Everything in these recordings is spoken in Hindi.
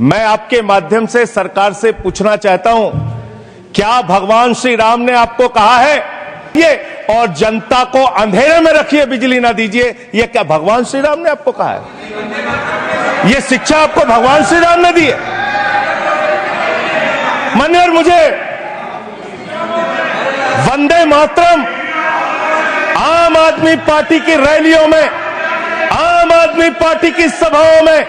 मैं आपके माध्यम से सरकार से पूछना चाहता हूं, क्या भगवान श्री राम ने आपको कहा है ये और जनता को अंधेरे में रखिए, बिजली ना दीजिए? ये क्या भगवान श्री राम ने आपको कहा है? ये शिक्षा आपको भगवान श्री राम ने दी है? मान्यवर, मुझे वंदे मातरम आम आदमी पार्टी की रैलियों में, आम आदमी पार्टी की सभाओं में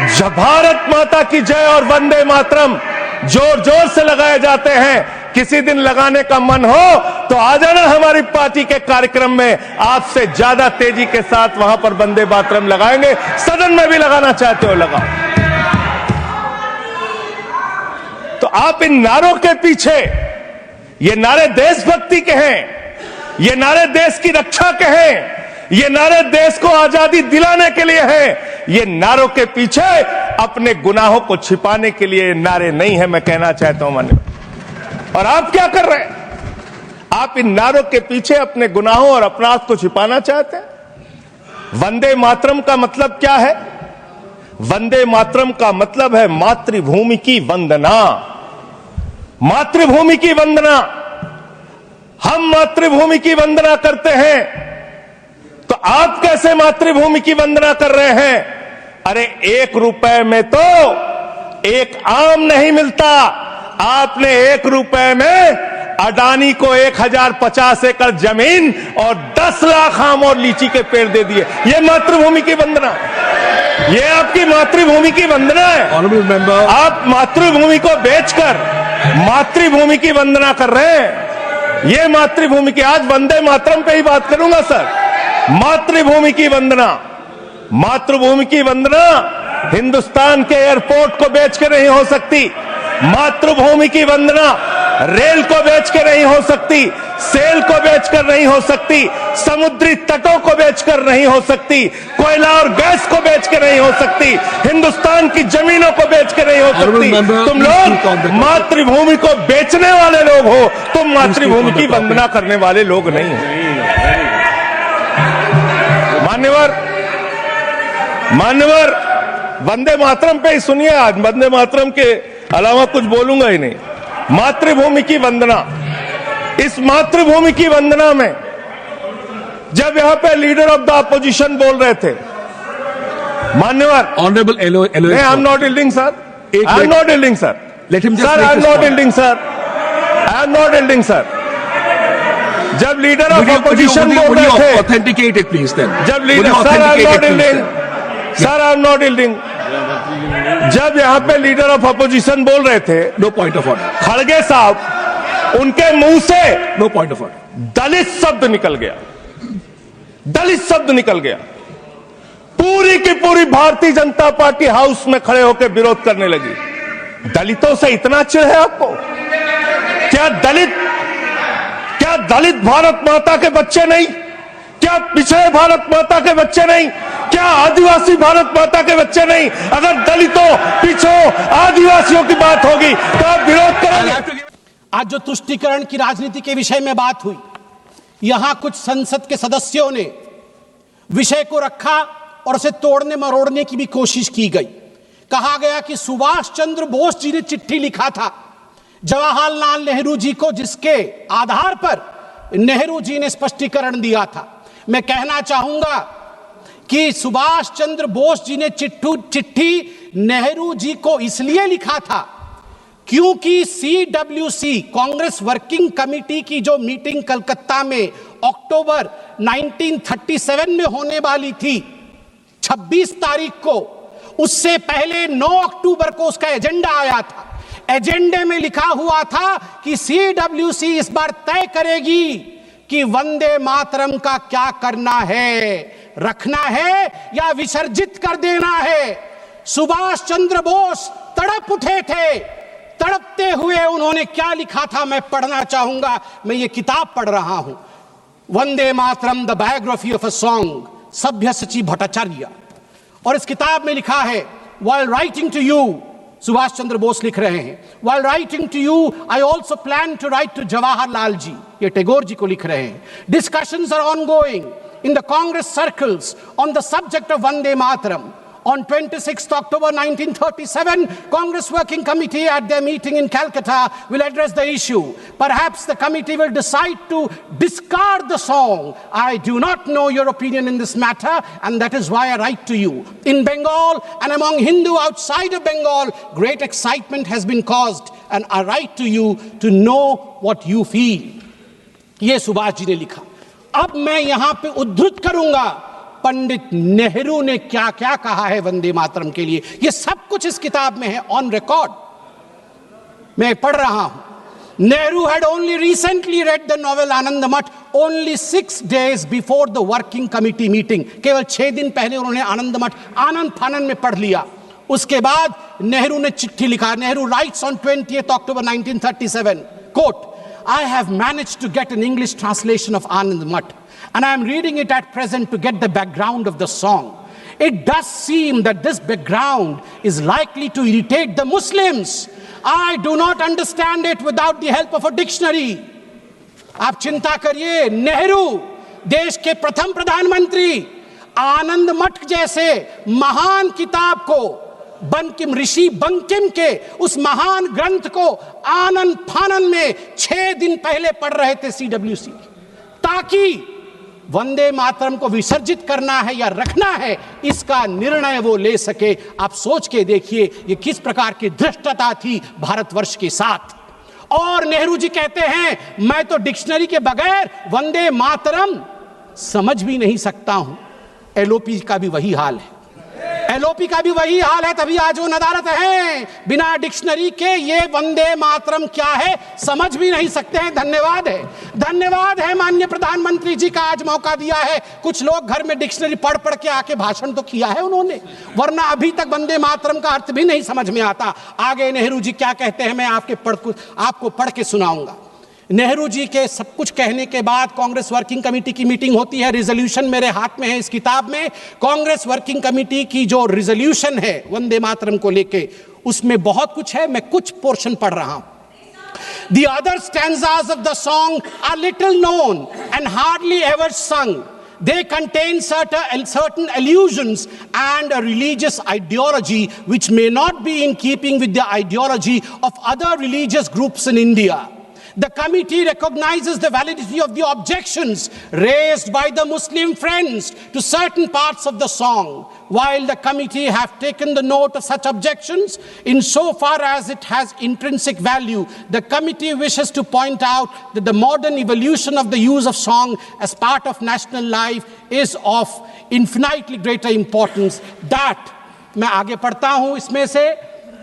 जब भारत माता की जय और वंदे मातरम जोर जोर से लगाए जाते हैं, किसी दिन लगाने का मन हो तो आ जाना हमारी पार्टी के कार्यक्रम में, आपसे ज्यादा तेजी के साथ वहां पर वंदे मातरम लगाएंगे। सदन में भी लगाना चाहते हो लगाओ। तो आप इन नारों के पीछे, ये नारे देशभक्ति के हैं, ये नारे देश की रक्षा के हैं, ये नारे देश को आजादी दिलाने के लिए हैं। ये नारों के पीछे अपने गुनाहों को छिपाने के लिए नारे नहीं है, मैं कहना चाहता हूं माननीय। और आप क्या कर रहे हैं? आप इन नारों के पीछे अपने गुनाहों और अपराध को छिपाना चाहते हैं। वंदे मातरम का मतलब क्या है? वंदे मातरम का मतलब है मातृभूमि की वंदना। मातृभूमि की वंदना। हम मातृभूमि की वंदना करते हैं, तो आप कैसे मातृभूमि की वंदना कर रहे हैं? अरे 1 रुपए में तो एक आम नहीं मिलता। आपने 1 रुपए में अडानी को 1050 एकड़ जमीन और 10 लाख आम और लीची के पेड़ दे दिए। ये मातृभूमि की वंदना, ये आपकी मातृभूमि की वंदना है। आप मातृभूमि को बेचकर मातृभूमि की वंदना कर रहे हैं। ये मातृभूमि की, आज वंदे मातरम पे ही बात करूंगा सर। मातृभूमि की वंदना, मातृभूमि की वंदना हिंदुस्तान के एयरपोर्ट को बेच के नहीं हो सकती। मातृभूमि की वंदना रेल को बेच के नहीं हो सकती, सेल को बेचकर नहीं हो सकती, समुद्री तटों को बेचकर नहीं हो सकती, कोयला और गैस को बेच के नहीं हो सकती, हिंदुस्तान की जमीनों को बेच के नहीं हो सकती। तुम लोग मातृभूमि को बेचने वाले लोग हो, तुम मातृभूमि की वंदना करने वाले लोग नहीं हो। मान्यवर, वंदे मातरम पे ही सुनिए। आज वंदे मातरम के अलावा कुछ बोलूंगा ही नहीं। मातृभूमि की वंदना, इस मातृभूमि की वंदना में जब यहां पे लीडर ऑफ द अपोजिशन बोल रहे थे, मान्यवर, honourable I am not yielding sir, I am not yielding sir, sir I am not yielding sir, I am not yielding sir. जब लीडर ऑफ अपोजिशन बोल रहे थे, ऑथेंटिकेट इट प्लीज देन। जब leader, sir I am not yielding, sir I am not yielding. जब यहां पे लीडर ऑफ अपोजिशन बोल रहे थे, नो पॉइंट ऑफ ऑर्डर, खड़गे साहब, उनके मुंह से नो पॉइंट ऑफ ऑर्डर, दलित शब्द निकल गया, दलित शब्द निकल गया। पूरी की पूरी भारतीय जनता पार्टी हाउस में खड़े होकर विरोध करने लगी। दलितों से इतना चिढ़ है आपको? क्या दलित भारत माता के बच्चे नहीं? क्या पिछड़े भारत माता के बच्चे नहीं? क्या आदिवासी भारत माता के बच्चे नहीं? अगर दलितों, पिछड़ों, आदिवासियों की बात होगी तो आप विरोध करेंगे। आज जो तुष्टीकरण की राजनीति के विषय में बात हुई, यहां कुछ संसद के सदस्यों ने विषय को रखा और उसे तोड़ने मरोड़ने की भी कोशिश की गई। कहा गया कि सुभाष चंद्र बोस जी ने चिट्ठी लिखा था जवाहरलाल नेहरू जी को, जिसके आधार पर नेहरू जी ने स्पष्टीकरण दिया था। मैं कहना चाहूंगा कि सुभाष चंद्र बोस जी ने चिट्ठी नेहरू जी को इसलिए लिखा था क्योंकि CWC कांग्रेस वर्किंग कमेटी की जो मीटिंग कलकत्ता में अक्टूबर 1937 में होने वाली थी 26 तारीख को, उससे पहले 9 अक्टूबर को उसका एजेंडा आया था। एजेंडे में लिखा हुआ था कि CWC इस बार तय करेगी कि वंदे मातरम का क्या करना है, रखना है या विसर्जित कर देना है। सुभाष चंद्र बोस तड़प उठे थे। तड़पते हुए उन्होंने क्या लिखा था मैं पढ़ना चाहूंगा। मैं ये किताब पढ़ रहा हूं, Vande Mataram the biography of a song, सभ्यसाची भट्टाचार्य। और इस किताब में लिखा है, while writing to you, Subhash Chandra Bose लिख रहे हैं, while writing to you I also plan to write to Jawaharlal ji, ये टैगोर जी को लिख रहे हैं। Discussions are ongoing in the Congress circles on the subject of Vande Mataram. On 26th October 1937, Congress Working Committee at their meeting in Calcutta will address the issue. Perhaps the committee will decide to discard the song. I do not know your opinion in this matter, and that is why I write to you. In Bengal and among Hindu outside of Bengal, great excitement has been caused, and I write to you to know what you feel. ये सुभाष जी ने लिखा। अब मैं यहां पे उद्धृत करूंगा पंडित नेहरू ने क्या क्या कहा है वंदे मातरम के लिए। ये सब कुछ इस किताब में है, ऑन रिकॉर्ड मैं पढ़ रहा हूं। Nehru had only recently read the novel Anand Math only 6 days before the working committee meeting. केवल 6 दिन पहले उन्होंने आनंद मठ आनंद फानन में पढ़ लिया। उसके बाद नेहरू ने चिट्ठी लिखा। Nehru rights on 20th October 1937, quote, I have managed to get an English translation of Anand Math, and I am reading it at present to get the background of the song. It does seem that this background is likely to irritate the Muslims. I do not understand it without the help of a dictionary. आप चिंता करिए, नेहरू देश के प्रथम प्रधानमंत्री आनंद मठ जैसे महान किताब को, बंकिम ऋषि बंकिम के उस महान ग्रंथ को आनंद फानन में 6 दिन पहले पढ़ रहे थे CWC, ताकि वंदे मातरम को विसर्जित करना है या रखना है इसका निर्णय वो ले सके। आप सोच के देखिए ये किस प्रकार की धृष्टता थी भारतवर्ष के साथ। और नेहरू जी कहते हैं मैं तो डिक्शनरी के बगैर वंदे मातरम समझ भी नहीं सकता हूं। LOP का भी वही हाल है, LOP का भी वही हाल है, तभी आज वो अदालत है। बिना डिक्शनरी के ये वंदे मातरम क्या है समझ भी नहीं सकते हैं। धन्यवाद है माननीय प्रधानमंत्री जी का, आज मौका दिया है। कुछ लोग घर में डिक्शनरी पढ़ पढ़ के आके भाषण तो किया है उन्होंने, वरना अभी तक वंदे मातरम का अर्थ भी नहीं समझ में आता। आगे नेहरू जी क्या कहते हैं मैं आपको पढ़ के सुनाऊंगा। नेहरू जी के सब कुछ कहने के बाद कांग्रेस वर्किंग कमेटी की मीटिंग होती है। रिजोल्यूशन मेरे हाथ में है इस किताब में। कांग्रेस वर्किंग कमेटी की जो रिजोल्यूशन है वंदे मातरम को लेके, उसमें बहुत कुछ है, मैं कुछ पोर्शन पढ़ रहा हूं। The other stanzas of the song are little known and hardly ever sung. They contain certain allusions and a religious ideology which may not be in keeping with the ideology of other religious groups in India. The committee recognizes the validity of the objections raised by the Muslim friends to certain parts of the song. While the committee have taken the note of such objections, insofar as it has intrinsic value, the committee wishes to point out that the modern evolution of the use of song as part of national life is of infinitely greater importance. That मैं आगे पढ़ता हूं इसमें से,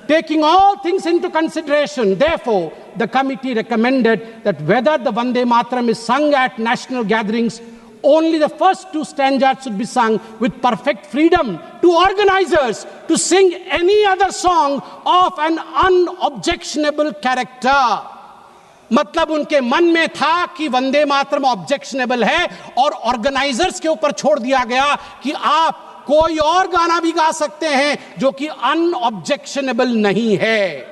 taking all things into consideration, therefore, the committee recommended that whether the Vande Mataram is sung at national gatherings, only the first 2 stanzas should be sung with perfect freedom to organizers to sing any other song of an unobjectionable character. मतलब उनके मन में था कि वंदे मातरम ऑब्जेक्शनेबल है और ऑर्गेनाइजर्स के ऊपर छोड़ दिया गया कि आप कोई और गाना भी गा सकते हैं जो कि अनऑब्जेक्शनेबल नहीं है।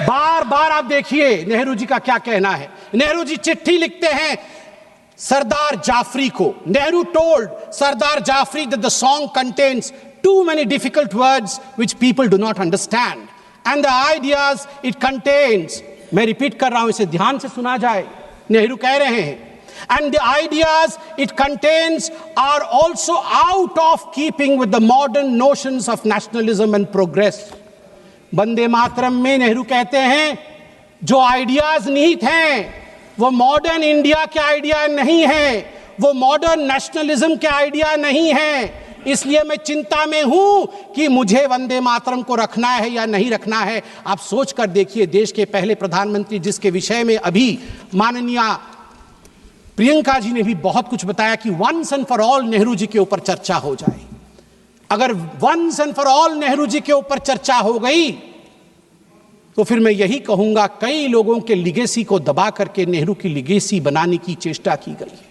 बार बार आप देखिए नेहरू जी का क्या कहना है। नेहरू जी चिट्ठी लिखते हैं सरदार जाफरी को। Nehru told Sardar Jafri that the song contains too many difficult words which people do not understand and the ideas it contains, मैं रिपीट कर रहा हूं इसे ध्यान से सुना जाए, नेहरू कह रहे हैं, and the ideas it contains are also out of keeping with the modern notions of nationalism and progress. Vande Mataram में नेहरू कहते हैं जो आइडियाज निहित हैं वो मॉडर्न इंडिया के आइडिया नहीं है, वो मॉडर्न नेशनलिज्म के आइडिया नहीं है। इसलिए मैं चिंता में हूं कि मुझे वंदे मातरम को रखना है या नहीं रखना है। आप सोच कर देखिए, देश के पहले प्रधानमंत्री जिसके विषय में अभी माननीय प्रियंका जी ने भी बहुत कुछ बताया कि once and for all Nehru ji के ऊपर चर्चा हो जाए। अगर once and for all Nehru ji के ऊपर चर्चा हो गई तो फिर मैं यही कहूंगा कई लोगों के लिगेसी को दबा करके नेहरू की लिगेसी बनाने की चेष्टा की गई।